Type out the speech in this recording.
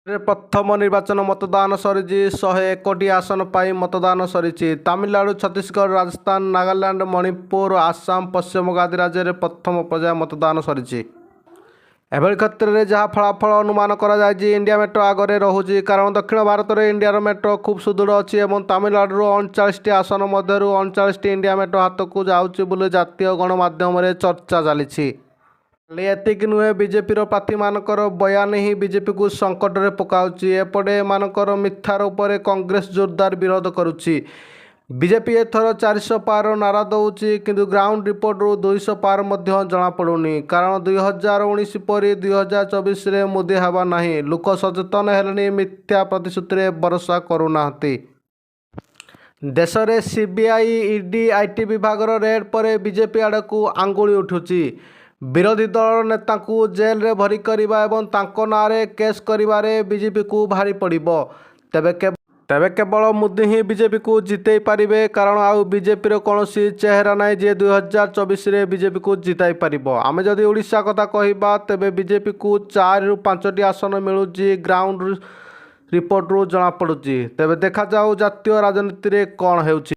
ପ୍ରଥମ ନିର୍ବାଚନ ମତଦାନ ସରିଛି। 101ଟି ଆସନ ପାଇଁ ମତଦାନ ସରିଛି। ତାମିଲନାଡୁ, ଛତିଶଗଡ଼, ରାଜସ୍ଥାନ, ନାଗାଲାଣ୍ଡ, ମଣିପୁର, ଆସାମ, ପଶ୍ଚିମବଙ୍ଗ ଆଦି ରାଜ୍ୟରେ ପ୍ରଥମ ପର୍ଯ୍ୟାୟ ମତଦାନ ସରିଛି। ଏଭଳି କ୍ଷେତ୍ରରେ ଯାହା ଫଳାଫଳ ଅନୁମାନ କରାଯାଇଛି, ଇଣ୍ଡିଆ ମେଣ୍ଟ ଆଗରେ ରହୁଛି। କାରଣ ଦକ୍ଷିଣ ଭାରତରେ ଇଣ୍ଡିଆର ମେଣ୍ଟ ଖୁବ୍ ସୁଦୃଢ଼ ଅଛି ଏବଂ ତାମିଲନାଡୁର 39ଟି ଆସନ ମଧ୍ୟରୁ 39ଟି ଇଣ୍ଡିଆ ମେଣ୍ଟ ହାତକୁ ଯାଉଛି ବୋଲି ଜାତୀୟ ଗଣମାଧ୍ୟମରେ ଚର୍ଚ୍ଚା ଚାଲିଛି। ଖାଲି ଏତିକି ନୁହେଁ, ବିଜେପିର ପ୍ରାର୍ଥୀମାନଙ୍କର ବୟାନ ହିଁ ବିଜେପିକୁ ସଙ୍କଟରେ ପକାଉଛି। ଏପଟେ ଏମାନଙ୍କର ମିଥ୍ୟାର ଉପରେ କଂଗ୍ରେସ ଜୋରଦାର ବିରୋଧ କରୁଛି। ବିଜେପି ଏଥର 400 ପାର ନାରା ଦେଉଛି, କିନ୍ତୁ ଗ୍ରାଉଣ୍ଡ ରିପୋର୍ଟରୁ 200 ପାର ମଧ୍ୟ ଜଣାପଡ଼ୁନି। କାରଣ 2019 ପରି 2024ରେ ମୋଦି ହେବା ନାହିଁ। ଲୋକ ସଚେତନ ହେଲେଣି, ମିଥ୍ୟା ପ୍ରତିଶ୍ରୁତିରେ ଭରସା କରୁନାହାନ୍ତି। ଦେଶରେ ସିବିଆଇ, ଇଡି, ଆଇଟି ବିଭାଗର ରେଡ୍ ପରେ ବିଜେପି ଆଡ଼କୁ ଆଙ୍ଗୁଳି ଉଠୁଛି। ବିରୋଧୀ ଦଳର ନେତାଙ୍କୁ ଜେଲରେ ଭରି କରିବା ଏବଂ ତାଙ୍କ ନାଁରେ କେସ୍ କରିବାରେ ବିଜେପିକୁ ଭାରି ପଡ଼ିବ। ତେବେ କେବଳ ମୋଦି ହିଁ ବିଜେପିକୁ ଜିତେଇ ପାରିବେ। କାରଣ ଆଉ ବିଜେପିର କୌଣସି ଚେହେରା ନାହିଁ ଯିଏ 2024ରେ ବିଜେପିକୁ ଜିତାଇ ପାରିବ। ଆମେ ଯଦି ଓଡ଼ିଶା କଥା କହିବା, ତେବେ ବିଜେପିକୁ 4ରୁ 5ଟି ଆସନ ମିଳୁଛି, ଗ୍ରାଉଣ୍ଡ ରିପୋର୍ଟରୁ ଜଣାପଡ଼ୁଛି। ତେବେ ଦେଖାଯାଉ ଜାତୀୟ ରାଜନୀତିରେ କ'ଣ ହେଉଛି।